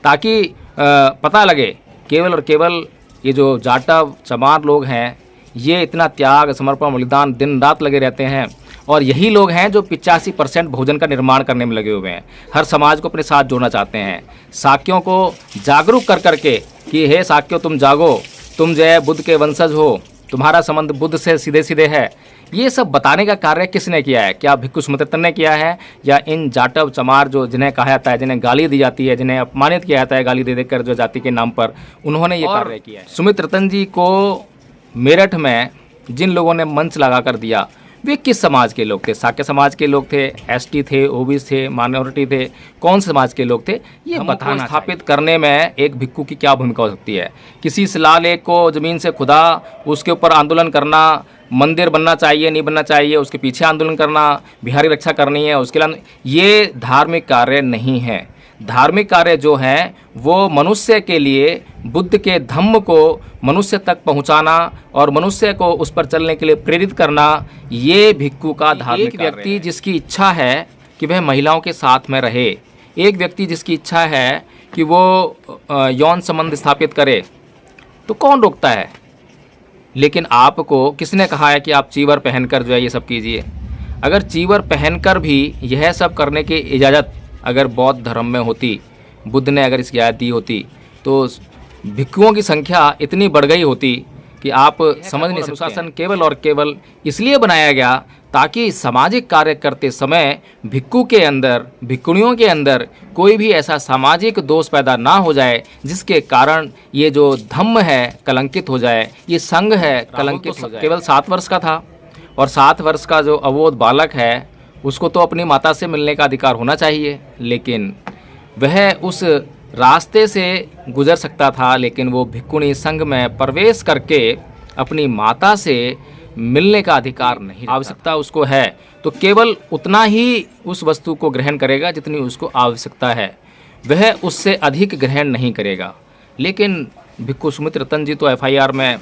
ताकि पता लगे केवल और केवल ये जो जाटव चमार लोग हैं ये इतना त्याग समर्पण बलिदान दिन रात लगे रहते हैं, और यही लोग हैं जो 85% भोजन का निर्माण करने में लगे हुए हैं। हर समाज को अपने साथ जोड़ना चाहते हैं। साक्यों को जागरूक कर करके कि हे साक्यों तुम जागो, तुम जो है बुद्ध के वंशज हो, तुम्हारा संबंध बुद्ध से सीधे सीधे है। ये सब बताने का कार्य किसने किया है? क्या भिक्खु सुमित्रतन ने किया है, या इन जाटव चमार जो जिन्हें कहा जाता है, जिन्हें गाली दी जाती है, जिन्हें अपमानित किया जाता है गाली दे देकर जो जाति के नाम पर, उन्होंने ये कार्य किया है? सुमित्रतन जी को मेरठ में जिन लोगों ने मंच लगा कर दिया वे किस समाज के लोग थे? साक्य समाज के लोग थे, एसटी थे, ओबीसी थे, माइनॉरिटी थे, कौन समाज के लोग थे? ये बताना स्थापित करने में एक भिक्खु की क्या भूमिका हो सकती है? किसी शिलालेख को ज़मीन से खुदा उसके ऊपर आंदोलन करना, मंदिर बनना चाहिए नहीं बनना चाहिए उसके पीछे आंदोलन करना, बिहारी रक्षा करनी है उसके लिए, ये धार्मिक कार्य नहीं है। धार्मिक कार्य जो है वो मनुष्य के लिए बुद्ध के धम्म को मनुष्य तक पहुंचाना और मनुष्य को उस पर चलने के लिए प्रेरित करना, ये भिक्खु का धार्मिक कार्य है। एक व्यक्ति जिसकी इच्छा है कि वह महिलाओं के साथ में रहे, एक व्यक्ति जिसकी इच्छा है कि वो यौन संबंध स्थापित करे, तो कौन रोकता है? लेकिन आपको किसने कहा है कि आप चीवर पहनकर जो है ये सब कीजिए? अगर चीवर पहनकर भी यह सब करने की इजाज़त अगर बौद्ध धर्म में होती, बुद्ध ने अगर इसकी आयत दी होती, तो भिक्षुओं की संख्या इतनी बढ़ गई होती कि आप समझ नहीं सकते। अनुशासन केवल और केवल इसलिए बनाया गया ताकि सामाजिक कार्य करते समय भिक्षु के अंदर, भिक्षुणियों के अंदर कोई भी ऐसा सामाजिक दोष पैदा ना हो जाए जिसके कारण ये जो धम्म है कलंकित हो जाए, ये संघ है कलंकित हो जाए। केवल 7 वर्ष का था, और 7 वर्ष का जो अबोध बालक है उसको तो अपनी माता से मिलने का अधिकार होना चाहिए, लेकिन वह उस रास्ते से गुजर सकता था, लेकिन वो भिक्षुणी संघ में प्रवेश करके अपनी माता से मिलने का अधिकार नहीं। आवश्यकता उसको है तो केवल उतना ही उस वस्तु को ग्रहण करेगा जितनी उसको आवश्यकता है, वह उससे अधिक ग्रहण नहीं करेगा। लेकिन भिक्खु सुमित्रतन जी तो FIR में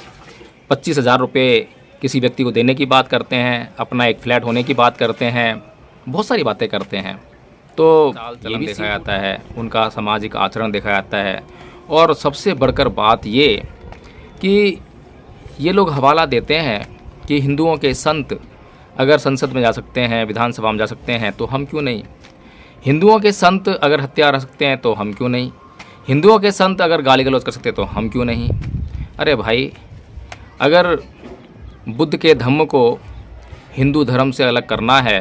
25,000 रुपये किसी व्यक्ति को देने की बात करते हैं, अपना एक फ्लैट होने की बात करते हैं, बहुत सारी बातें करते हैं। तो ये भी देखा जाता है, उनका सामाजिक आचरण देखा जाता है, और सबसे बढ़कर बात ये कि ये लोग हवाला देते हैं कि हिंदुओं के संत अगर संसद में जा सकते हैं, विधानसभा में जा सकते हैं, तो हम क्यों नहीं? हिंदुओं के संत अगर हथियार रख सकते हैं तो हम क्यों नहीं? हिंदुओं के संत अगर गाली गलौज कर सकते हैं तो हम क्यों नहीं? अरे भाई, अगर बुद्ध के धम्म को हिंदू धर्म से अलग करना है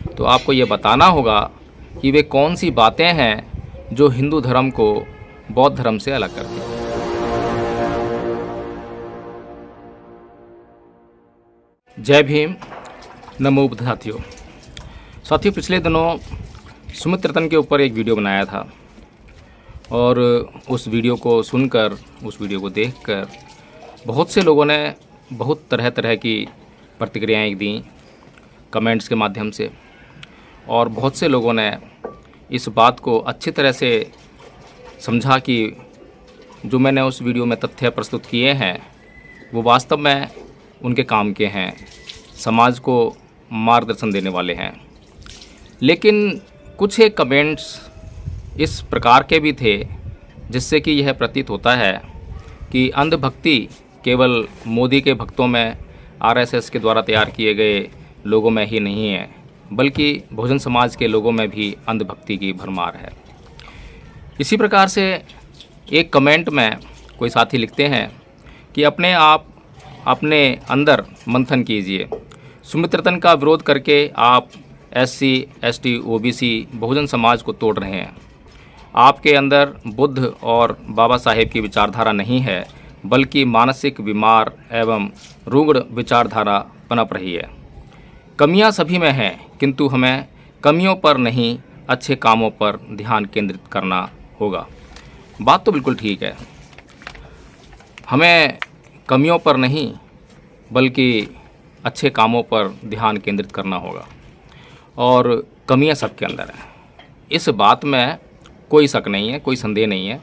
तो आपको ये बताना होगा कि वे कौन सी बातें हैं जो हिंदू धर्म को बौद्ध धर्म से अलग करती हैं। जय भीम, नमो बुद्ध। साथियों, पिछले दिनों सुमित्रतन के ऊपर एक वीडियो बनाया था, और उस वीडियो को सुनकर, उस वीडियो को देखकर बहुत से लोगों ने बहुत तरह तरह की प्रतिक्रियाएँ दी कमेंट्स के माध्यम से, और बहुत से लोगों ने इस बात को अच्छी तरह से समझा कि जो मैंने उस वीडियो में तथ्य प्रस्तुत किए हैं वो वास्तव में उनके काम के हैं, समाज को मार्गदर्शन देने वाले हैं। लेकिन कुछ एक कमेंट्स इस प्रकार के भी थे जिससे कि यह प्रतीत होता है कि अंधभक्ति केवल मोदी के भक्तों में, RSS के द्वारा तैयार किए गए लोगों में ही नहीं है, बल्कि बहुजन समाज के लोगों में भी अंधभक्ति की भरमार है। इसी प्रकार से एक कमेंट में कोई साथी लिखते हैं कि अपने आप अपने अंदर मंथन कीजिए, सुमित्रतन का विरोध करके आप SC, ST, OBC Bahujan Samaj को तोड़ रहे हैं। आपके अंदर बुद्ध और बाबा साहेब की विचारधारा नहीं है, बल्कि मानसिक बीमार एवं रुग्ण विचारधारा पनप रही है। कमियां सभी में हैं, किंतु हमें कमियों पर नहीं अच्छे कामों पर ध्यान केंद्रित करना होगा। बात तो बिल्कुल ठीक है, हमें कमियों पर नहीं बल्कि अच्छे कामों पर ध्यान केंद्रित करना होगा, और कमियां सबके अंदर हैं, इस बात में कोई शक नहीं है, कोई संदेह नहीं है।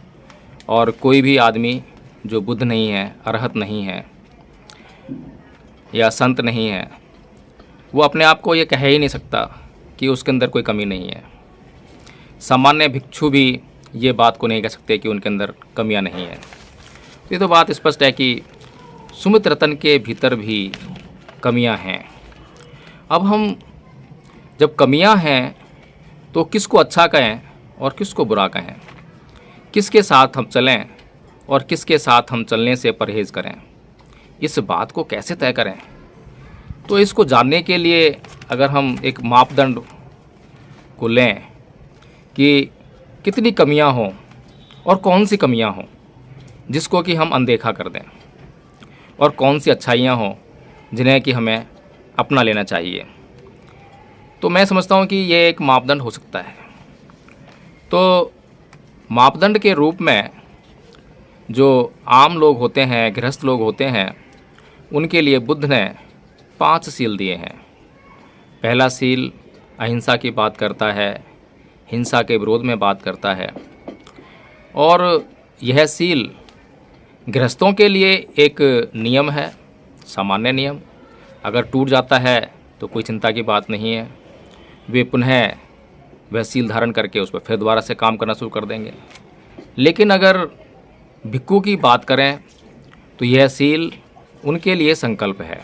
और कोई भी आदमी जो बुद्ध नहीं है, अरहत नहीं है या संत नहीं है, वो अपने आप को ये कह ही नहीं सकता कि उसके अंदर कोई कमी नहीं है। सामान्य भिक्षु भी ये बात को नहीं कह सकते कि उनके अंदर कमियां नहीं हैं। ये तो बात स्पष्ट है कि सुमित रतन के भीतर भी कमियां हैं। अब हम जब कमियां हैं तो किसको अच्छा कहें और किसको बुरा कहें, किसके साथ हम चलें और किसके साथ हम चलने से परहेज़ करें, इस बात को कैसे तय करें? तो इसको जानने के लिए अगर हम एक मापदंड को लें कि कितनी कमियां हों और कौन सी कमियां हों जिसको कि हम अनदेखा कर दें, और कौन सी अच्छाइयां हों जिन्हें कि हमें अपना लेना चाहिए, तो मैं समझता हूं कि ये एक मापदंड हो सकता है। तो मापदंड के रूप में जो आम लोग होते हैं, गृहस्थ लोग होते हैं, उनके लिए बुद्ध ने 5 सील दिए हैं। पहला सील अहिंसा की बात करता है, हिंसा के विरोध में बात करता है, और यह सील गृहस्थों के लिए एक नियम है, सामान्य नियम। अगर टूट जाता है तो कोई चिंता की बात नहीं है, वे पुनः वह सील धारण करके उस पर फिर दोबारा से काम करना शुरू कर देंगे। लेकिन अगर भिक्खु की बात करें तो यह सील उनके लिए संकल्प है,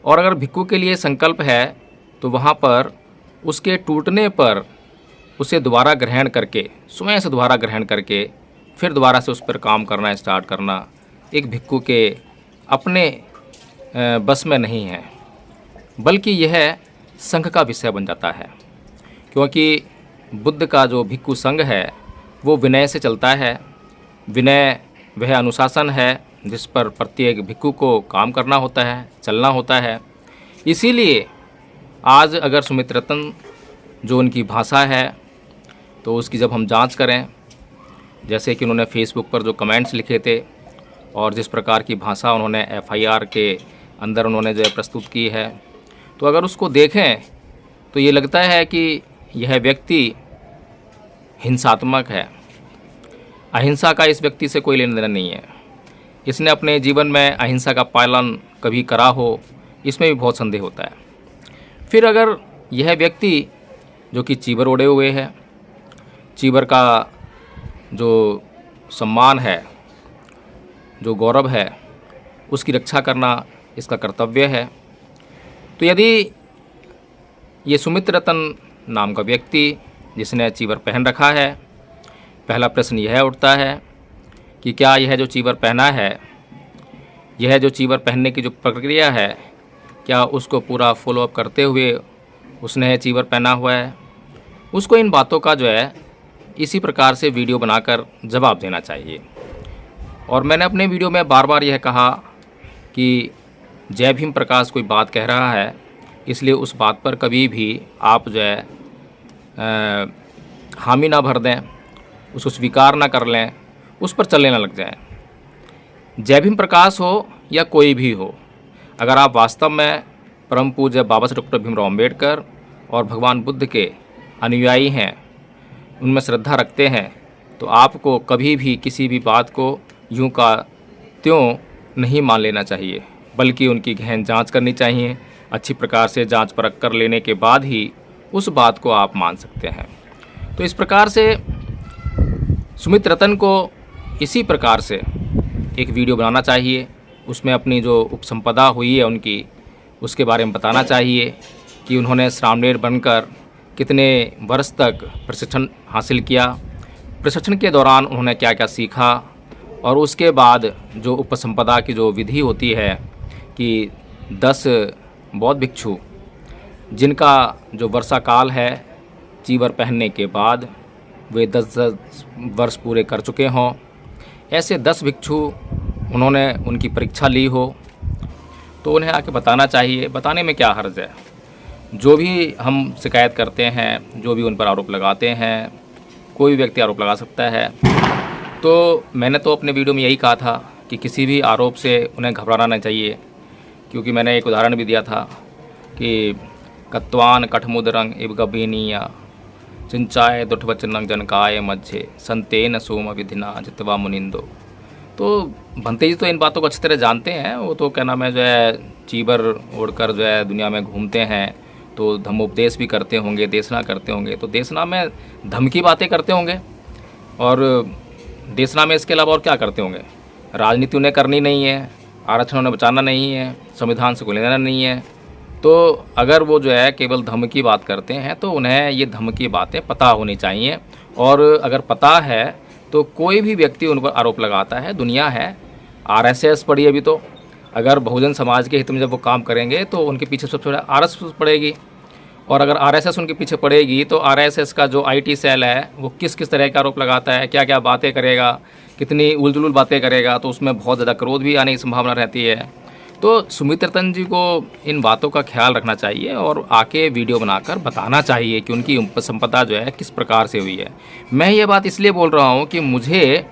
और अगर भिक्खु के लिए संकल्प है तो वहाँ पर उसके टूटने पर उसे दोबारा ग्रहण करके, स्वयं से दोबारा ग्रहण करके फिर दोबारा से उस पर काम करना स्टार्ट करना एक भिक्खु के अपने बस में नहीं है, बल्कि यह संघ का विषय बन जाता है। क्योंकि बुद्ध का जो भिक्खु संघ है वो विनय से चलता है। विनय वह अनुशासन है जिस पर प्रत्येक भिक्खु को काम करना होता है, चलना होता है। इसीलिए आज अगर सुमित रतन जो उनकी भाषा है तो उसकी जब हम जांच करें, जैसे कि उन्होंने फेसबुक पर जो कमेंट्स लिखे थे और जिस प्रकार की भाषा उन्होंने एफआईआर के अंदर उन्होंने जो प्रस्तुत की है, तो अगर उसको देखें तो ये लगता है कि यह व्यक्ति हिंसात्मक है। अहिंसा का इस व्यक्ति से कोई लेना देना नहीं है। इसने अपने जीवन में अहिंसा का पालन कभी करा हो, इसमें भी बहुत संदेह होता है। फिर अगर यह व्यक्ति जो कि चीबर ओढ़े हुए है, चीबर का जो सम्मान है, जो गौरव है, उसकी रक्षा करना इसका कर्तव्य है, तो यदि ये सुमित रतन नाम का व्यक्ति जिसने चीवर पहन रखा है, पहला प्रश्न यह उठता है कि क्या यह जो चीवर पहना है, यह जो चीवर पहनने की जो प्रक्रिया है, क्या उसको पूरा फॉलोअप करते हुए उसने चीवर पहना हुआ है? उसको इन बातों का जो है इसी प्रकार से वीडियो बनाकर जवाब देना चाहिए। और मैंने अपने वीडियो में बार बार यह कहा कि जय भीम प्रकाश कोई बात कह रहा है, इसलिए उस बात पर कभी भी आप जो है हामी ना भर दें, उसको स्वीकार ना कर लें, उस पर चलने ना लग जाएं। जय भीम प्रकाश हो या कोई भी हो, अगर आप वास्तव में परम पूज्य बाबा साहब डॉक्टर भीमराव अम्बेडकर और भगवान बुद्ध के अनुयायी हैं, उनमें श्रद्धा रखते हैं, तो आपको कभी भी किसी भी बात को यूं का त्यों नहीं मान लेना चाहिए, बल्कि उनकी गहन जांच करनी चाहिए। अच्छी प्रकार से जांच परख कर लेने के बाद ही उस बात को आप मान सकते हैं। तो इस प्रकार से सुमित रतन को इसी प्रकार से एक वीडियो बनाना चाहिए, उसमें अपनी जो उपसंपदा हुई है उनकी, उसके बारे में बताना चाहिए कि उन्होंने श्रामणेर बनकर कितने वर्ष तक प्रशिक्षण हासिल किया, प्रशिक्षण के दौरान उन्होंने क्या क्या सीखा, और उसके बाद जो उपसंपदा की जो विधि होती है कि 10 बौद्ध भिक्षु जिनका जो वर्षा काल है चीवर पहनने के बाद वे 10 वर्ष पूरे कर चुके हों, ऐसे 10 भिक्षु उन्होंने उनकी परीक्षा ली हो, तो उन्हें आके बताना चाहिए। बताने में क्या हर्ज है? जो भी हम शिकायत करते हैं, जो भी उन पर आरोप लगाते हैं, कोई भी व्यक्ति आरोप लगा सकता है। तो मैंने तो अपने वीडियो में यही कहा था कि किसी भी आरोप से उन्हें घबराना नहीं चाहिए, क्योंकि मैंने एक उदाहरण भी दिया था कि कत्वान कठमुदरंग इव गभीनिया चिंचाए दुठवचनंग जनकाय मध्य संतेन सोम विधिना जितवा मुनिंदो। तो भंते जी तो इन बातों को अच्छी तरह जानते हैं। वो तो क्या नाम है, जो है चीबर ओढ़कर जो है दुनिया में घूमते हैं, तो धम्मोपदेश भी करते होंगे, देशना करते होंगे, तो देशना में धम की बातें करते होंगे। और देशना में इसके अलावा और क्या करते होंगे? राजनीति उन्हें करनी नहीं है, आरक्षण उन्हें बचाना नहीं है, संविधान से कोई लेना नहीं है। तो अगर वो जो है केवल धर्म की बात करते हैं तो उन्हें ये धर्म की बातें पता होनी चाहिए। और अगर पता है तो कोई भी व्यक्ति उन पर आरोप लगाता है, दुनिया है, आरएसएस पड़ी अभी तो, अगर बहुजन समाज के हित में जब वो काम करेंगे तो उनके पीछे सबसे बड़ा आरएसएस पड़ेगी। और अगर आरएसएस उनके पीछे पड़ेगी तो आरएसएस का जो आईटी सेल है वो किस किस तरह के आरोप लगाता है, क्या क्या बातें करेगा, कितनी उलझुल बातें करेगा, तो उसमें बहुत ज़्यादा क्रोध भी आने की संभावना रहती है। तो सुमित रतन जी को इन बातों का ख्याल रखना चाहिए और आके वीडियो बनाकर बताना चाहिए कि उनकी उपसंपदा जो है किस प्रकार से हुई है। मैं ये बात इसलिए बोल रहा हूँ कि मुझे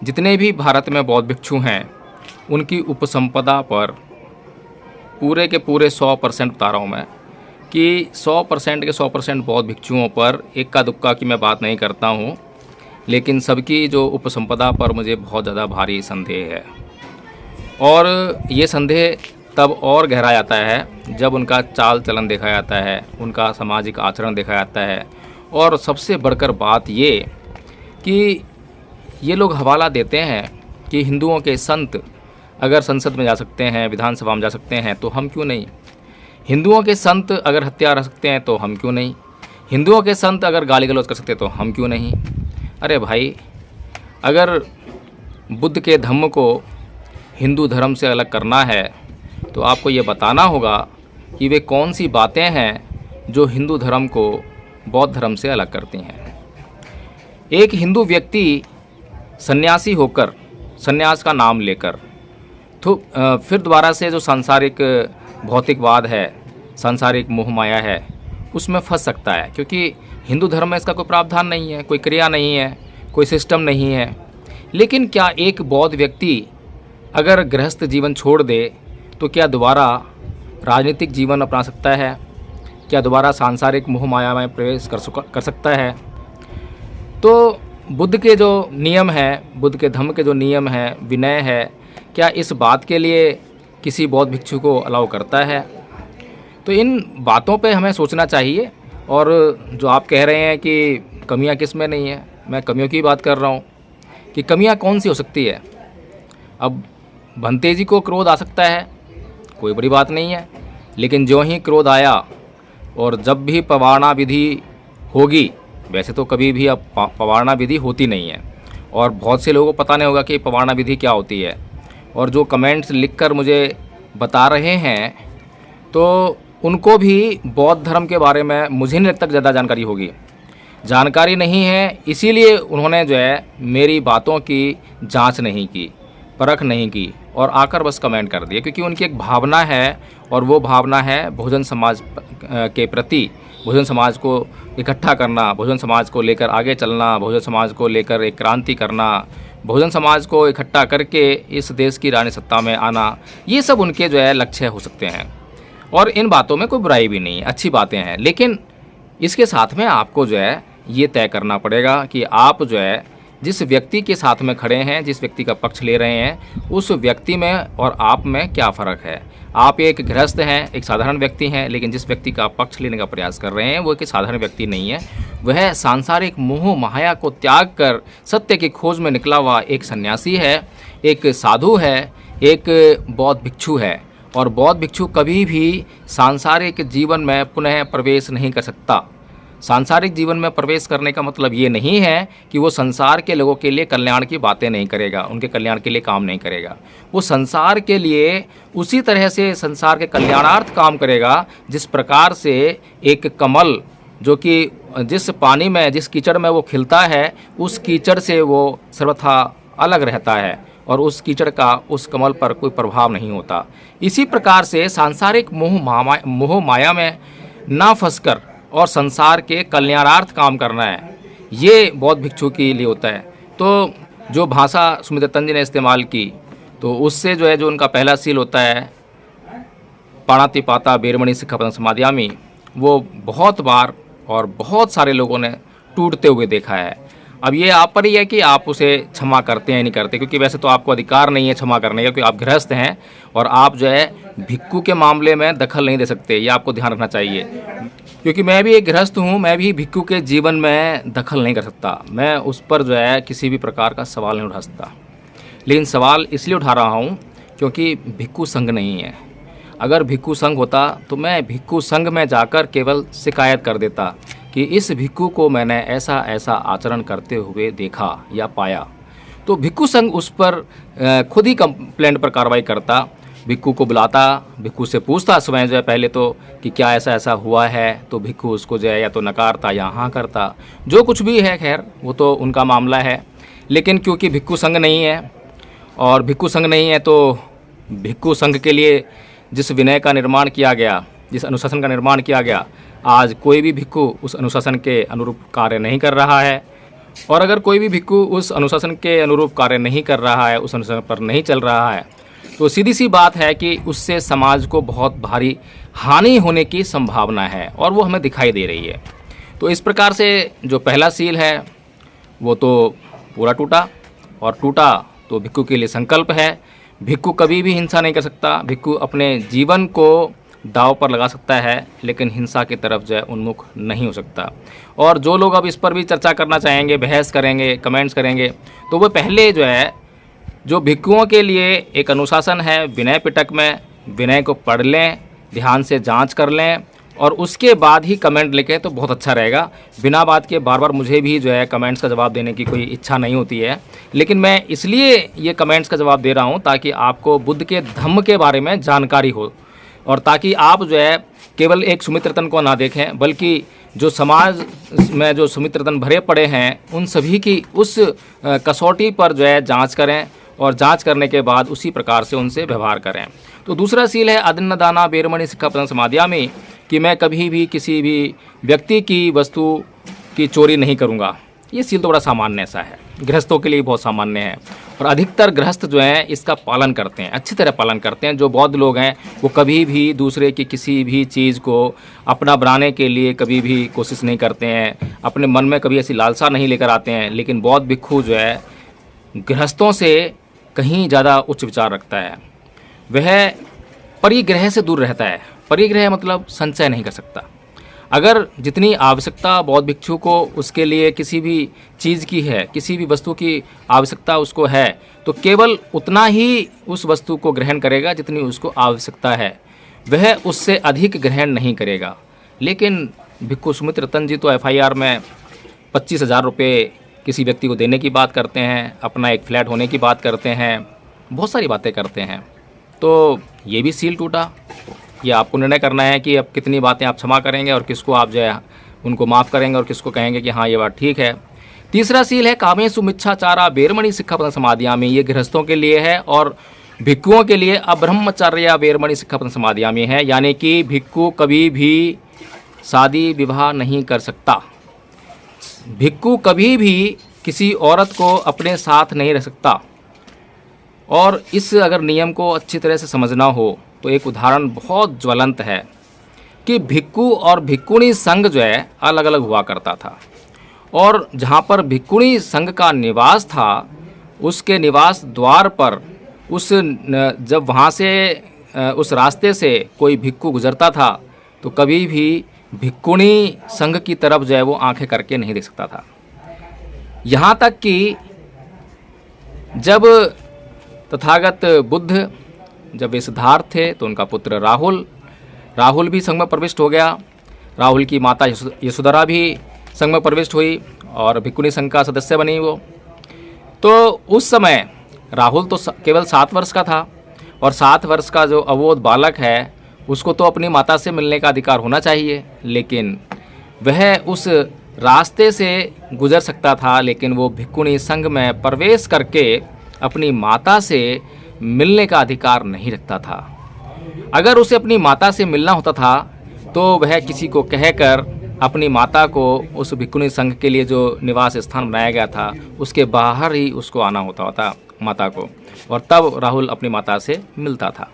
जितने भी भारत में बौद्ध भिक्षु हैं उनकी उपसंपदा पर पूरे के पूरे 100% बता रहा हूँ मैं कि 100% के 100% बौद्ध भिक्षुओं पर इक्का दुक्का की मैं बात नहीं करता हूँ, लेकिन सबकी जो उपसंपदा पर मुझे बहुत ज़्यादा भारी संदेह है। और ये संदेह तब और गहरा जाता है जब उनका चाल चलन देखा जाता है, उनका सामाजिक आचरण देखा जाता है। और सबसे बढ़कर बात ये कि ये लोग हवाला देते हैं कि हिंदुओं के संत अगर संसद में जा सकते हैं, विधानसभा में जा सकते हैं, तो हम क्यों नहीं? हिंदुओं के संत अगर हत्या रह सकते हैं तो हम क्यों नहीं? हिंदुओं के संत अगर गाली गलौज कर सकते हैं तो हम क्यों नहीं? अरे भाई, अगर बुद्ध के धम्म को हिंदू धर्म से अलग करना है तो आपको ये बताना होगा कि वे कौन सी बातें हैं जो हिंदू धर्म को बौद्ध धर्म से अलग करती हैं। एक हिंदू व्यक्ति सन्यासी होकर, सन्यास का नाम लेकर, तो फिर दोबारा से जो सांसारिक भौतिकवाद है, सांसारिक मोह माया है, उसमें फंस सकता है, क्योंकि हिंदू धर्म में इसका कोई प्रावधान नहीं है, कोई क्रिया नहीं है, कोई सिस्टम नहीं है। लेकिन क्या एक बौद्ध व्यक्ति अगर गृहस्थ जीवन छोड़ दे तो क्या दोबारा राजनीतिक जीवन अपना सकता है? क्या दोबारा सांसारिक मोह माया में प्रवेश कर सकता है? तो बुद्ध के जो नियम हैं, बुद्ध के धम्म के जो नियम हैं, विनय है, क्या इस बात के लिए किसी बौद्ध भिक्षु को अलाउ करता है? तो इन बातों पे हमें सोचना चाहिए। और जो आप कह रहे हैं कि कमियां किस में नहीं है, मैं कमियों की बात कर रहा हूँ कि कमियां कौन सी हो सकती है। अब भंते जी को क्रोध आ सकता है, कोई बड़ी बात नहीं है, लेकिन जो ही क्रोध आया और जब भी पवारना विधि होगी, वैसे तो कभी भी अब पवारना विधि होती नहीं है और बहुत से लोगों को पता नहीं होगा कि पवारना विधि क्या होती है। और जो कमेंट्स लिखकर मुझे बता रहे हैं तो उनको भी बौद्ध धर्म के बारे में मुझे नहीं लगता ज़्यादा जानकारी होगी, जानकारी नहीं है, इसीलिए उन्होंने जो है मेरी बातों की जांच नहीं की, परख नहीं की और आकर बस कमेंट कर दिए, क्योंकि उनकी एक भावना है और वो भावना है बहुजन समाज के प्रति, बहुजन समाज को इकट्ठा करना, बहुजन समाज को लेकर आगे चलना, बहुजन समाज को लेकर एक क्रांति करना, बहुजन समाज को इकट्ठा करके इस देश की रानी सत्ता में आना। ये सब उनके जो है लक्ष्य हो सकते हैं और इन बातों में कोई बुराई भी नहीं है, अच्छी बातें हैं। लेकिन इसके साथ में आपको जो है ये तय करना पड़ेगा कि आप जो है जिस व्यक्ति के साथ में खड़े हैं, जिस व्यक्ति का पक्ष ले रहे हैं, उस व्यक्ति में और आप में क्या फ़र्क है। आप एक गृहस्थ हैं, एक साधारण व्यक्ति हैं, लेकिन जिस व्यक्ति का पक्ष लेने का प्रयास कर रहे हैं वो एक साधारण व्यक्ति नहीं है, वह सांसारिक मोह माया को त्याग कर सत्य की खोज में निकला हुआ एक सन्यासी है, एक साधु है, एक बौद्ध भिक्षु है। और बौद्ध भिक्षु कभी भी सांसारिक जीवन में पुनः प्रवेश नहीं कर सकता। सांसारिक जीवन में प्रवेश करने का मतलब ये नहीं है कि वो संसार के लोगों के लिए कल्याण की बातें नहीं करेगा, उनके कल्याण के लिए काम नहीं करेगा। वो संसार के लिए उसी तरह से संसार के कल्याणार्थ काम करेगा जिस प्रकार से एक कमल जो कि जिस पानी में, जिस कीचड़ में वो खिलता है, उस कीचड़ से वो सर्वथा अलग रहता है और उस कीचड़ का उस कमल पर कोई प्रभाव नहीं होता। इसी प्रकार से सांसारिक मोह माया में ना फंसकर और संसार के कल्याणार्थ काम करना है, ये बौद्ध भिक्षु के लिए होता है। तो जो भाषा सुमित रतन जी ने इस्तेमाल की, तो उससे जो है जो उनका पहला सील होता है पाणातिपाता बेरमणि सिक्खापदं समादियामि, वो बहुत बार और बहुत सारे लोगों ने टूटते हुए देखा है। अब ये आप पर ही है कि आप उसे क्षमा करते हैं नहीं करते, क्योंकि वैसे तो आपको अधिकार नहीं है क्षमा करने का, क्योंकि आप गृहस्थ हैं और आप जो है भिक्खु के मामले में दखल नहीं दे सकते, ये आपको ध्यान रखना चाहिए। क्योंकि मैं भी एक गृहस्थ हूँ, मैं भी भिक्खु के जीवन में दखल नहीं कर सकता, मैं उस पर जो है किसी भी प्रकार का सवाल नहीं उठा सकता। लेकिन सवाल इसलिए उठा रहा हूँ क्योंकि भिक्खु संघ नहीं है। अगर भिक्खु संघ होता तो मैं भिक्खु संघ में जाकर केवल शिकायत कर देता कि इस भिक्खु को मैंने ऐसा ऐसा आचरण करते हुए देखा या पाया, तो भिक्खु संघ उस पर खुद ही कंप्लेंट पर कार्रवाई करता, भिक्खु को बुलाता, भिक्खु से पूछता स्वयं जो है पहले तो कि क्या ऐसा ऐसा हुआ है, तो भिक्खु उसको जो है या तो नकारता या हाँ करता, जो कुछ भी है खैर वो तो उनका मामला है। लेकिन क्योंकि भिक्खु संघ नहीं है और भिक्खु संघ नहीं है तो भिक्खु संघ के लिए जिस विनय का निर्माण किया गया, जिस अनुशासन का निर्माण किया गया, आज कोई भी भिक्खु उस अनुशासन के अनुरूप कार्य नहीं कर रहा है। और अगर कोई भी भिक्खु उस अनुशासन के अनुरूप कार्य नहीं कर रहा है, उस अनुशासन पर नहीं चल रहा है, तो सीधी सी बात है कि उससे समाज को बहुत भारी हानि होने की संभावना है और वो हमें दिखाई दे रही है। तो इस प्रकार से जो पहला सील है वो तो पूरा टूटा, और टूटा तो भिक्खु के लिए संकल्प है। भिक्खु कभी भी हिंसा नहीं कर सकता, भिक्खु अपने जीवन को दांव पर लगा सकता है, लेकिन हिंसा की तरफ जो है उन्मुख नहीं हो सकता। और जो लोग अब इस पर भी चर्चा करना चाहेंगे, बहस करेंगे, कमेंट्स करेंगे, तो वो पहले जो है जो भिक्खुओं के लिए एक अनुशासन है विनय पिटक में, विनय को पढ़ लें, ध्यान से जांच कर लें और उसके बाद ही कमेंट लिखें तो बहुत अच्छा रहेगा। बिना बात के बार बार मुझे भी जो है कमेंट्स का जवाब देने की कोई इच्छा नहीं होती है, लेकिन मैं इसलिए ये कमेंट्स का जवाब दे रहा हूँ ताकि आपको बुद्ध के धम्म के बारे में जानकारी हो, और ताकि आप जो है केवल एक सुमित रतन को ना देखें, बल्कि जो समाज में जो सुमित रतन भरे पड़े हैं उन सभी की उस कसौटी पर जो है जाँच करें और जांच करने के बाद उसी प्रकार से उनसे व्यवहार करें। तो दूसरा सील है अदन्न दाना बेरमणि सिक्खापदं समादियामि, कि मैं कभी भी किसी भी व्यक्ति की वस्तु की चोरी नहीं करूंगा। ये सील तो बड़ा सामान्य सा है, गृहस्थों के लिए बहुत सामान्य है और अधिकतर गृहस्थ जो हैं इसका पालन करते हैं, अच्छी तरह पालन करते हैं। जो बौद्ध लोग हैं वो कभी भी दूसरे की किसी भी चीज़ को अपना बनाने के लिए कभी भी कोशिश नहीं करते हैं, अपने मन में कभी ऐसी लालसा नहीं लेकर आते हैं। लेकिन बौद्ध भिक्खु जो है गृहस्थों से कहीं ज़्यादा उच्च विचार रखता है, वह परिग्रह से दूर रहता है। परिग्रह मतलब संचय नहीं कर सकता। अगर जितनी आवश्यकता बौद्ध भिक्षु को उसके लिए किसी भी चीज़ की है, किसी भी वस्तु की आवश्यकता उसको है, तो केवल उतना ही उस वस्तु को ग्रहण करेगा जितनी उसको आवश्यकता है, वह उससे अधिक ग्रहण नहीं करेगा। लेकिन भिक्खु सुमित रतन जी तो FIR में 25,000 रुपये किसी व्यक्ति को देने की बात करते हैं, अपना एक फ्लैट होने की बात करते हैं, बहुत सारी बातें करते हैं। तो ये भी सील टूटा। ये आपको निर्णय करना है कि अब कितनी बातें आप क्षमा करेंगे और किसको आप जो है उनको माफ़ करेंगे और किसको कहेंगे कि हाँ ये बात ठीक है। तीसरा सील है कामेषु मिच्छाचारा बेरमणि सिक्खापदं समादियामि, ये गृहस्थों के लिए है और भिक्खुओं के लिए अब्रह्मचर्या बेरमणि सिक्खापदं समादियामि है, यानी कि भिक्खु कभी भी शादी विवाह नहीं कर सकता। भिक्खु कभी भी किसी औरत को अपने साथ नहीं रख सकता। और इस अगर नियम को अच्छी तरह से समझना हो तो एक उदाहरण बहुत ज्वलंत है कि भिक्खु और भिक्खुणी संघ जो है अलग अलग हुआ करता था, और जहाँ पर भिक्खुणी संघ का निवास था उसके निवास द्वार पर जब वहाँ से उस रास्ते से कोई भिक्खु गुजरता था तो कभी भी भिक्खुणी संघ की तरफ जो है वो आंखें करके नहीं देख सकता था। यहाँ तक कि जब तथागत बुद्ध जब वे सिद्धार्थ थे तो उनका पुत्र राहुल भी संघ में प्रविष्ट हो गया। राहुल की माता यशोधरा भी संघ में प्रविष्ट हुई और भिक्खुणी संघ का सदस्य बनी वो। तो उस समय राहुल तो केवल 7 वर्ष का था, और 7 वर्ष का जो अबोध बालक है उसको तो अपनी माता से मिलने का अधिकार होना चाहिए, लेकिन वह उस रास्ते से गुजर सकता था, लेकिन वो भिक्खुणी संघ में प्रवेश करके अपनी माता से मिलने का अधिकार नहीं रखता था। अगर उसे अपनी माता से मिलना होता था तो वह किसी को कहकर अपनी माता को उस भिक्खुणी संघ के लिए जो निवास स्थान बनाया गया था उसके बाहर ही उसको आना होता था माता को, और तब राहुल अपनी माता से मिलता था।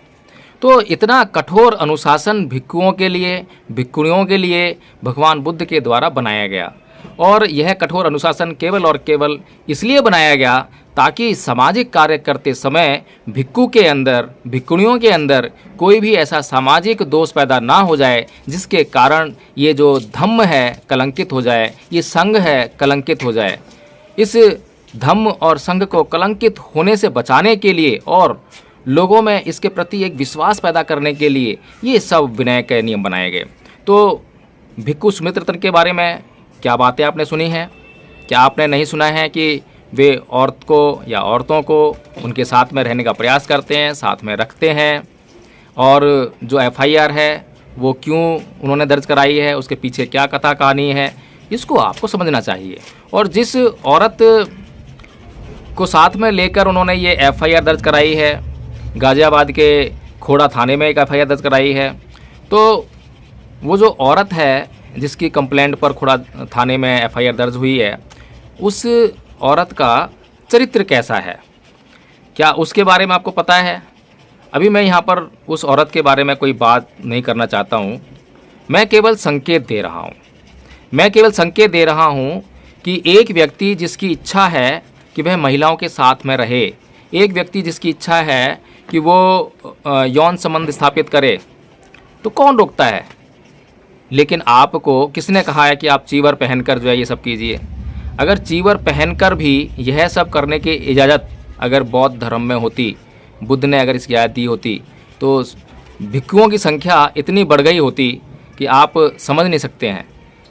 तो इतना कठोर अनुशासन भिक्खुओं के लिए, भिक्खुणियों के लिए भगवान बुद्ध के द्वारा बनाया गया। और यह कठोर अनुशासन केवल और केवल इसलिए बनाया गया ताकि सामाजिक कार्य करते समय भिक्खु के अंदर, भिक्खुणियों के अंदर कोई भी ऐसा सामाजिक दोष पैदा ना हो जाए जिसके कारण ये जो धम्म है कलंकित हो जाए, ये संघ है कलंकित हो जाए। इस धम्म और संघ को कलंकित होने से बचाने के लिए और लोगों में इसके प्रति एक विश्वास पैदा करने के लिए ये सब विनय के नियम बनाए गए। तो भिक्खु सुमित्रतन के बारे में क्या बातें आपने सुनी हैं? क्या आपने नहीं सुना है कि वे औरत को या औरतों को उनके साथ में रहने का प्रयास करते हैं, साथ में रखते हैं, और जो एफआईआर है वो क्यों उन्होंने दर्ज कराई है, उसके पीछे क्या कथा कहानी है, इसको आपको समझना चाहिए। और जिस औरत को साथ में लेकर उन्होंने ये एफआईआर दर्ज कराई है, गाज़ियाबाद के खोड़ा थाने में एक एफआईआर दर्ज कराई है, तो वो जो औरत है जिसकी कंप्लेंट पर खोड़ा थाने में एफआईआर दर्ज हुई है, उस औरत का चरित्र कैसा है, क्या उसके बारे में आपको पता है? अभी मैं यहाँ पर उस औरत के बारे में कोई बात नहीं करना चाहता हूँ, मैं केवल संकेत दे रहा हूँ। मैं केवल संकेत दे रहा हूँ कि एक व्यक्ति जिसकी इच्छा है कि वह महिलाओं के साथ में रहे, एक व्यक्ति जिसकी इच्छा है कि वो यौन संबंध स्थापित करे, तो कौन रोकता है? लेकिन आपको किसने कहा है कि आप चीवर पहनकर जो है ये सब कीजिए? अगर चीवर पहनकर भी यह सब करने की इजाज़त अगर बौद्ध धर्म में होती, बुद्ध ने अगर इसकी इजाज़त दी होती, तो भिक्षुओं की संख्या इतनी बढ़ गई होती कि आप समझ नहीं सकते हैं।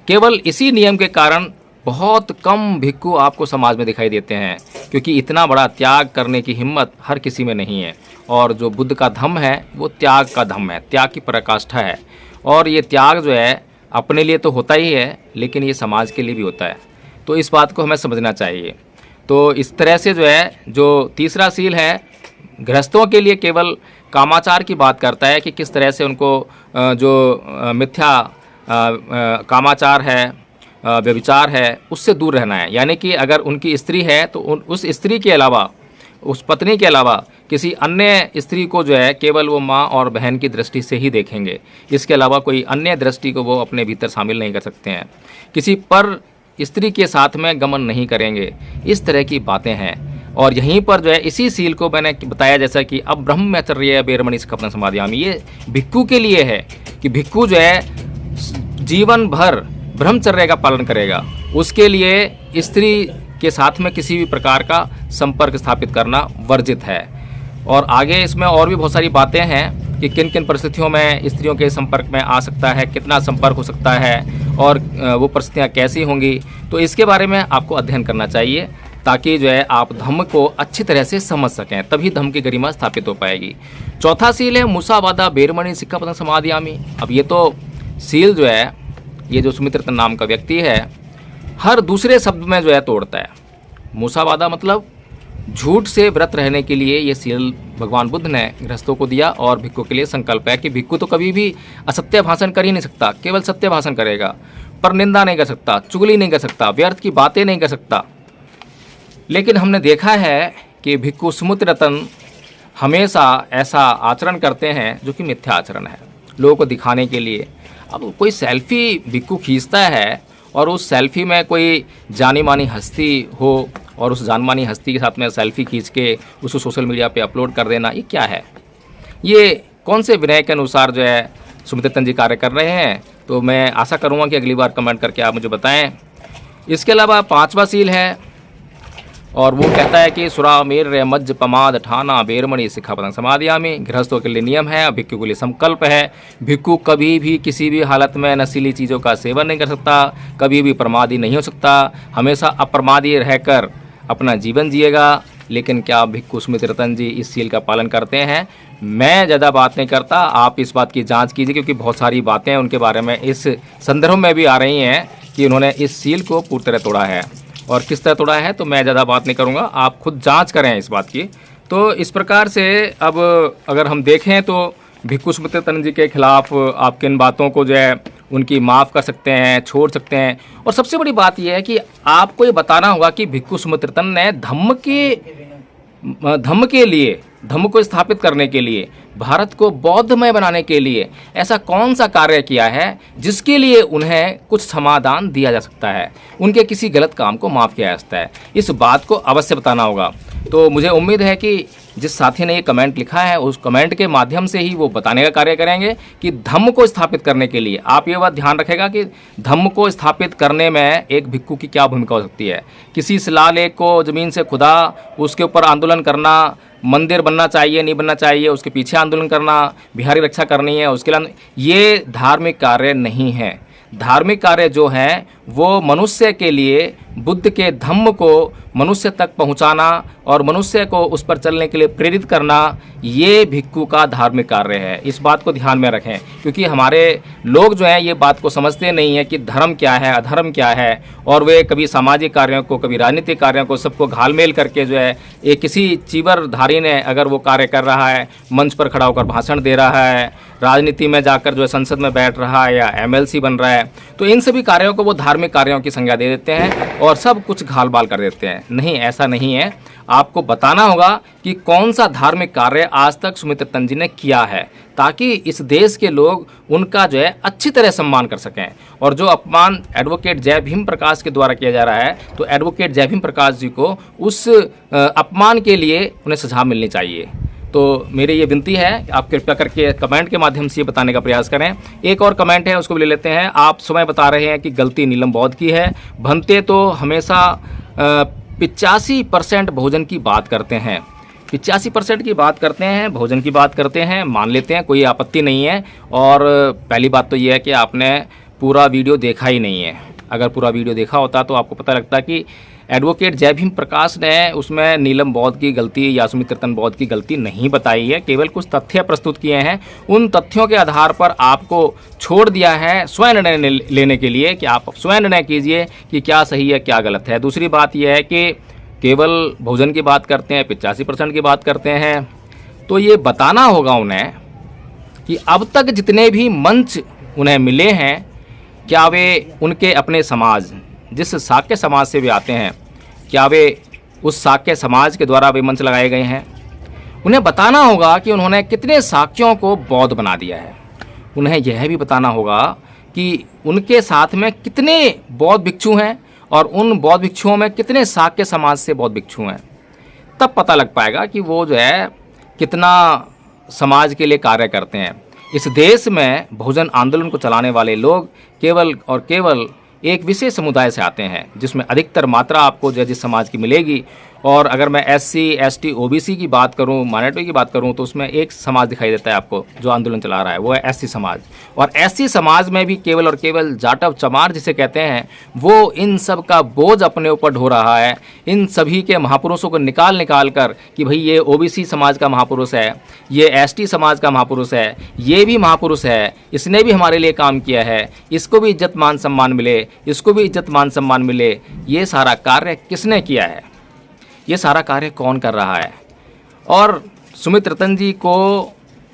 केवल इसी नियम के कारण बहुत कम भिक्षु आपको समाज में दिखाई देते हैं, क्योंकि इतना बड़ा त्याग करने की हिम्मत हर किसी में नहीं है। और जो बुद्ध का धम्म है वो त्याग का धम्म है, त्याग की पराकाष्ठा है। और ये त्याग जो है अपने लिए तो होता ही है, लेकिन ये समाज के लिए भी होता है। तो इस बात को हमें समझना चाहिए। तो इस तरह से जो है, जो तीसरा सील है गृहस्थों के लिए केवल कामाचार की बात करता है कि किस तरह से उनको जो मिथ्या कामाचार है, व्यभिचार है, उससे दूर रहना है। यानी कि अगर उनकी स्त्री है तो उस स्त्री के अलावा, उस पत्नी के अलावा किसी अन्य स्त्री को जो है केवल वो माँ और बहन की दृष्टि से ही देखेंगे, इसके अलावा कोई अन्य दृष्टि को वो अपने भीतर शामिल नहीं कर सकते हैं। किसी पर स्त्री के साथ में गमन नहीं करेंगे। इस तरह की बातें हैं। और यहीं पर जो है इसी सील को मैंने बताया जैसा कि अब ब्रह्मचर्य बेरमणि सिक्खपदं समादियामि, ये भिक्षु के लिए है कि भिक्षु जो है जीवन भर ब्रह्मचर्य का पालन करेगा। उसके लिए स्त्री के साथ में किसी भी प्रकार का संपर्क स्थापित करना वर्जित है। और आगे इसमें और भी बहुत सारी बातें हैं कि किन किन परिस्थितियों में स्त्रियों के संपर्क में आ सकता है, कितना संपर्क हो सकता है और वो परिस्थितियाँ कैसी होंगी। तो इसके बारे में आपको अध्ययन करना चाहिए ताकि जो है आप धम्म को अच्छी तरह से समझ सकें, तभी धम्म की गरिमा स्थापित हो पाएगी। चौथा सील है मुसावादा बेरमणि सिक्खपदं समादियामि। अब ये तो सील जो है, ये जो सुमित्रतन नाम का व्यक्ति है, हर दूसरे शब्द में जो है तोड़ता है। मुसावादा मतलब झूठ से व्रत रहने के लिए ये सील भगवान बुद्ध ने गृहस्थों को दिया। और भिक्खु के लिए संकल्प है कि भिक्खु तो कभी भी असत्य भाषण कर ही नहीं सकता, केवल सत्य भाषण करेगा, पर निंदा नहीं कर सकता, चुगली नहीं कर सकता, व्यर्थ की बातें नहीं कर सकता। लेकिन हमने देखा है कि भिक्खु सुमित्रतन हमेशा ऐसा आचरण करते हैं जो कि मिथ्या आचरण है, लोगों को दिखाने के लिए। अब कोई सेल्फी भिक्खु खींचता है और उस सेल्फी में कोई जानी मानी हस्ती हो और उस जानी मानी हस्ती के साथ में सेल्फी खींच के उसको सोशल मीडिया पे अपलोड कर देना, ये क्या है? ये कौन से विनय के अनुसार जो है सुमित्रतन जी कार्य कर रहे हैं? तो मैं आशा करूँगा कि अगली बार कमेंट करके आप मुझे बताएं। इसके अलावा पांचवा सील है और वो कहता है कि सुरामेर मज्ज पमाद ठाना बेरमणि सिक्खपदं समादियामि। गृहस्थों के लिए नियम है, भिक्षु के लिए संकल्प है। भिक्षु कभी भी किसी भी हालत में नशीली चीज़ों का सेवन नहीं कर सकता, कभी भी प्रमादी नहीं हो सकता, हमेशा अप्रमादी रहकर अपना जीवन जिएगा। लेकिन क्या भिक्खु सुमित्रतन जी इस सील का पालन करते हैं? मैं ज़्यादा बात नहीं करता, आप इस बात की जांच कीजिए, क्योंकि बहुत सारी बातें उनके बारे में इस संदर्भ में भी आ रही हैं कि उन्होंने इस सील को पूरी तरह तोड़ा है। और किस तरह तोड़ा है तो मैं ज़्यादा बात नहीं करूँगा, आप खुद जांच करें इस बात की। तो इस प्रकार से अब अगर हम देखें तो भिक्खु सुमित्रतन जी के खिलाफ आप किन बातों को जो है उनकी माफ़ कर सकते हैं, छोड़ सकते हैं। और सबसे बड़ी बात यह है कि आपको ये बताना होगा कि भिक्खु सुमित्रतन ने धम्म के धम्म के लिए, धम्म को स्थापित करने के लिए, भारत को बौद्धमय बनाने के लिए ऐसा कौन सा कार्य किया है जिसके लिए उन्हें कुछ समाधान दिया जा सकता है, उनके किसी गलत काम को माफ़ किया जा सकता है? इस बात को अवश्य बताना होगा। तो मुझे उम्मीद है कि जिस साथी ने ये कमेंट लिखा है उस कमेंट के माध्यम से ही वो बताने का कार्य करेंगे कि धम्म को स्थापित करने के लिए आप ये बात ध्यान रखेगा कि धम्म को स्थापित करने में एक भिक्खु की क्या भूमिका हो सकती है। किसी शिलालेख को ज़मीन से खुदा उसके ऊपर आंदोलन करना, मंदिर बनना चाहिए नहीं बनना चाहिए उसके पीछे आंदोलन करना, बिहारी रक्षा करनी है उसके लिए, ये धार्मिक कार्य नहीं है। धार्मिक कार्य जो है वो मनुष्य के लिए बुद्ध के धम्म को मनुष्य तक पहुंचाना और मनुष्य को उस पर चलने के लिए प्रेरित करना, ये भिक्खु का धार्मिक कार्य है। इस बात को ध्यान में रखें, क्योंकि हमारे लोग जो हैं ये बात को समझते नहीं है कि धर्म क्या है, अधर्म क्या है, और वे कभी सामाजिक कार्यों को, कभी राजनीतिक कार्यों को, सबको घालमेल करके जो है एक किसी चीवरधारी ने अगर वो कार्य कर रहा है, मंच पर खड़ा होकर भाषण दे रहा है, राजनीति में जाकर जो है संसद में बैठ रहा है या एमएलसी बन रहा है, तो इन सभी कार्यों को वो धार्मिक कार्यों की संज्ञा दे देते हैं और सब कुछ घाल-बाल कर देते हैं। नहीं, ऐसा नहीं है। आपको बताना होगा कि कौन सा धार्मिक कार्य आज तक सुमित्र तंज जी ने किया है, ताकि इस देश के लोग उनका जो है अच्छी तरह सम्मान कर सकें। और जो अपमान एडवोकेट जय भीम प्रकाश के द्वारा किया जा रहा है, तो एडवोकेट जय भीम प्रकाश जी को उस अपमान के लिए उन्हें सजा मिलनी चाहिए। तो मेरी ये विनती है, आप कृपया करके कमेंट के माध्यम से ये बताने का प्रयास करें। एक और कमेंट है, उसको भी ले लेते हैं। आप स्वयं बता रहे हैं कि गलती नीलम बौद्ध की है। भंते तो हमेशा 85% भोजन की बात करते हैं, 85% की बात करते हैं, भोजन की बात करते हैं, मान लेते हैं, कोई आपत्ति नहीं है। और पहली बात तो ये है कि आपने पूरा वीडियो देखा ही नहीं है। अगर पूरा वीडियो देखा होता तो आपको पता लगता कि एडवोकेट जय भीम प्रकाश ने उसमें नीलम बौद्ध की गलती या सुमित्र तंज बौद्ध की गलती नहीं बताई है, केवल कुछ तथ्य प्रस्तुत किए हैं। उन तथ्यों के आधार पर आपको छोड़ दिया है स्वयं निर्णय लेने के लिए कि आप स्वयं निर्णय कीजिए कि क्या सही है क्या गलत है। दूसरी बात यह है कि केवल भोजन की बात करते हैं, 85% की बात करते हैं, तो ये बताना होगा उन्हें कि अब तक जितने भी मंच उन्हें मिले हैं, क्या वे उनके अपने समाज, जिस शाक्य समाज से वे आते हैं, क्या वे उस शाक्य समाज के द्वारा वे मंच लगाए गए हैं? उन्हें बताना होगा कि उन्होंने कितने शाक्यों को बौद्ध बना दिया है। उन्हें यह भी बताना होगा कि उनके साथ में कितने बौद्ध भिक्षु हैं और उन बौद्ध भिक्षुओं में कितने शाक्य समाज से बौद्ध भिक्षु हैं। तब पता लग पाएगा कि वो जो है कितना समाज के लिए कार्य करते हैं। इस देश में भोजन आंदोलन को चलाने वाले लोग केवल और केवल एक विशेष समुदाय से आते हैं, जिसमें अधिकतर मात्रा आपको जिस समाज की मिलेगी। और अगर मैं SC, ST, OBC की बात करूं, माइनॉरिटी की बात करूं, तो उसमें एक समाज दिखाई देता है आपको जो आंदोलन चला रहा है, वो है SC समाज। और SC समाज में भी केवल और केवल जाटव चमार जिसे कहते हैं, वो इन सब का बोझ अपने ऊपर ढो रहा है। इन सभी के महापुरुषों को निकाल कर कि भाई ये OBC समाज का महापुरुष है, ये ST समाज का महापुरुष है, ये भी महापुरुष है, इसने भी हमारे लिए काम किया है, इसको भी इज्जत मान सम्मान मिले, इसको भी इज्जत मान सम्मान मिले। ये सारा कार्य किसने किया है? ये सारा कार्य कौन कर रहा है? और सुमित्र तंज जी को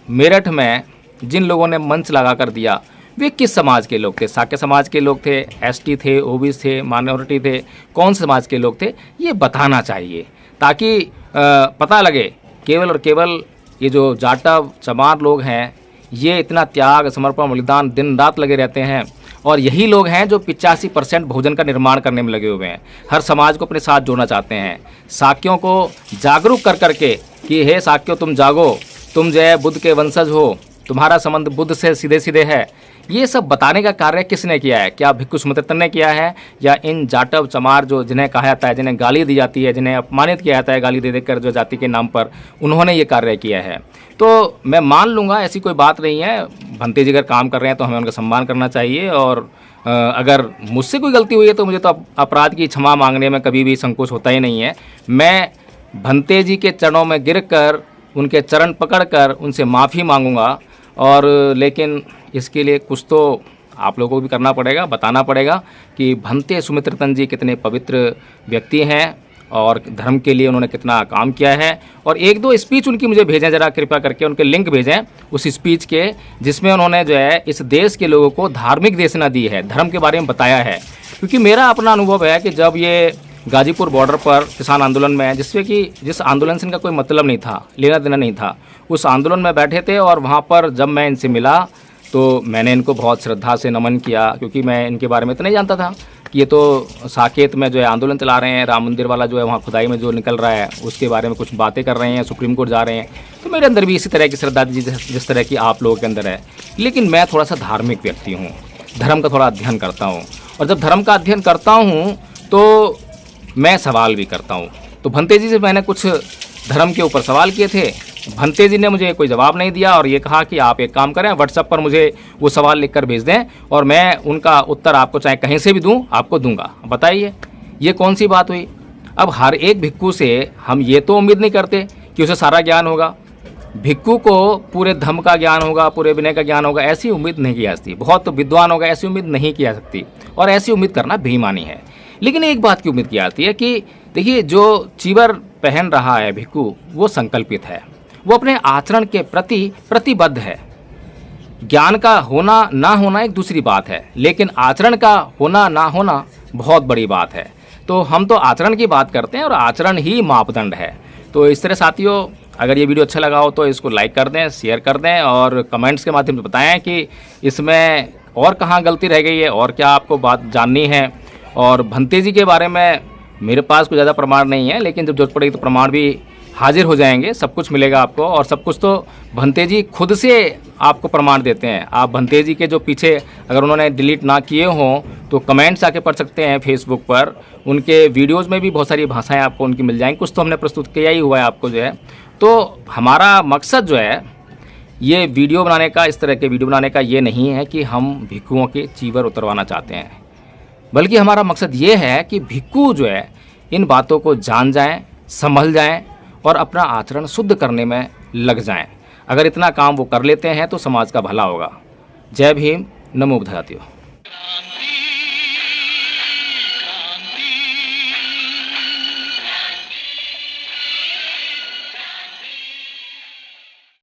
मेरठ में जिन लोगों ने मंच लगा कर दिया, वे किस समाज के लोग थे? शाक्य समाज के लोग थे, ST थे, OBC थे, माइनॉरिटी थे, कौन समाज के लोग थे? ये बताना चाहिए, ताकि पता लगे। केवल और केवल ये जो जाटव चमार लोग हैं, ये इतना त्याग, समर्पण, बलिदान दिन रात लगे रहते हैं, और यही लोग हैं जो 85% भोजन का निर्माण करने में लगे हुए हैं। हर समाज को अपने साथ जोड़ना चाहते हैं। शाक्यों को जागरूक कर करके कि हे शाक्यों, तुम जागो, तुम जो है बुद्ध के वंशज हो, तुम्हारा संबंध बुद्ध से सीधे सीधे है। ये सब बताने का कार्य किसने किया है? क्या भिक्खु सुमित्र तंज ने किया है, या इन जाटव चमार जो जिन्हें कहा जाता है, जिन्हें गाली दी जाती है, जिन्हें अपमानित किया जाता है गाली दे देकर जो जाति के नाम पर, उन्होंने ये कार्य किया है? तो मैं मान लूँगा, ऐसी कोई बात नहीं है। भंते जी अगर काम कर रहे हैं तो हमें उनका सम्मान करना चाहिए। और अगर मुझसे कोई गलती हुई है तो मुझे तो अपराध की क्षमा मांगने में कभी भी संकोच होता ही नहीं है। मैं भंते जी के चरणों में गिरकर, उनके चरण पकड़कर उनसे माफ़ी मांगूंगा। और लेकिन इसके लिए कुछ तो आप लोगों को भी करना पड़ेगा, बताना पड़ेगा कि भंते सुमित्र तंज जी कितने पवित्र व्यक्ति हैं और धर्म के लिए उन्होंने कितना काम किया है। और एक दो स्पीच उनकी मुझे भेजें, ज़रा कृपया करके उनके लिंक भेजें उस स्पीच के, जिसमें उन्होंने जो है इस देश के लोगों को धार्मिक देशना दी है, धर्म के बारे में बताया है। क्योंकि मेरा अपना अनुभव है कि जब ये गाजीपुर बॉर्डर पर किसान आंदोलन में, जिस आंदोलन से इनका कोई मतलब नहीं था, लेना देना नहीं था, उस आंदोलन में बैठे थे। और वहाँ पर जब मैं इनसे मिला तो मैंने इनको बहुत श्रद्धा से नमन किया, क्योंकि मैं इनके बारे में इतना नहीं जानता था कि ये तो साकेत में जो है आंदोलन चला रहे हैं, राम मंदिर वाला जो है वहाँ खुदाई में जो निकल रहा है उसके बारे में कुछ बातें कर रहे हैं, सुप्रीम कोर्ट जा रहे हैं। तो मेरे अंदर भी इसी तरह की श्रद्धा थी जिस तरह की आप लोगों के अंदर है। लेकिन मैं थोड़ा सा धार्मिक व्यक्ति हूँ, धर्म का थोड़ा अध्ययन करता हूँ, और जब धर्म का अध्ययन करता हूँ तो मैं सवाल भी करता हूँ। तो भंते जी से मैंने कुछ धर्म के ऊपर सवाल किए थे। भंते जी ने मुझे कोई जवाब नहीं दिया और ये कहा कि आप एक काम करें, व्हाट्सएप पर मुझे वो सवाल लिखकर भेज दें और मैं उनका उत्तर आपको चाहे कहीं से भी दूं, आपको दूंगा। बताइए ये कौन सी बात हुई। अब हर एक भिक्खू से हम ये तो उम्मीद नहीं करते कि उसे सारा ज्ञान होगा, भिक्खू को पूरे धम्म का ज्ञान होगा, पूरे विनय का ज्ञान होगा, ऐसी उम्मीद नहीं की जा सकती। बहुत विद्वान होगा ऐसी उम्मीद नहीं की जा सकती, और ऐसी उम्मीद करना बेईमानी है। लेकिन एक बात की उम्मीद की जाती है कि देखिए जो चीवर पहन रहा है भिक्खू, वो संकल्पित है, वो अपने आचरण के प्रति प्रतिबद्ध है। ज्ञान का होना ना होना एक दूसरी बात है, लेकिन आचरण का होना ना होना बहुत बड़ी बात है। तो हम तो आचरण की बात करते हैं और आचरण ही मापदंड है। तो इस तरह साथियों, अगर ये वीडियो अच्छा लगा हो तो इसको लाइक कर दें, शेयर कर दें और कमेंट्स के माध्यम से बताएं कि इसमें और कहाँ गलती रह गई है और क्या आपको बात जाननी है। और भंते जी के बारे में मेरे पास कोई ज़्यादा प्रमाण नहीं है, लेकिन जब जरूरत पड़ेगी तो प्रमाण भी हाजिर हो जाएंगे, सब कुछ मिलेगा आपको। और सब कुछ तो भंते जी खुद से आपको प्रमाण देते हैं। आप भंते जी के जो पीछे अगर उन्होंने डिलीट ना किए हों तो कमेंट्स आके पढ़ सकते हैं फेसबुक पर। उनके वीडियोस में भी बहुत सारी भाषाएं आपको उनकी मिल जाएंगी, कुछ तो हमने प्रस्तुत किया ही हुआ है आपको जो है। तो हमारा मकसद जो है ये वीडियो बनाने का, इस तरह के वीडियो बनाने का ये नहीं है कि हम भिक्खुओं के चीवर उतरवाना चाहते हैं, बल्कि हमारा मकसद ये है कि भिक्खु जो है इन बातों को जान जाएं, संभल जाएं और अपना आचरण शुद्ध करने में लग जाएं। अगर इतना काम वो कर लेते हैं तो समाज का भला होगा। जय भीम, नमो बुद्धाय।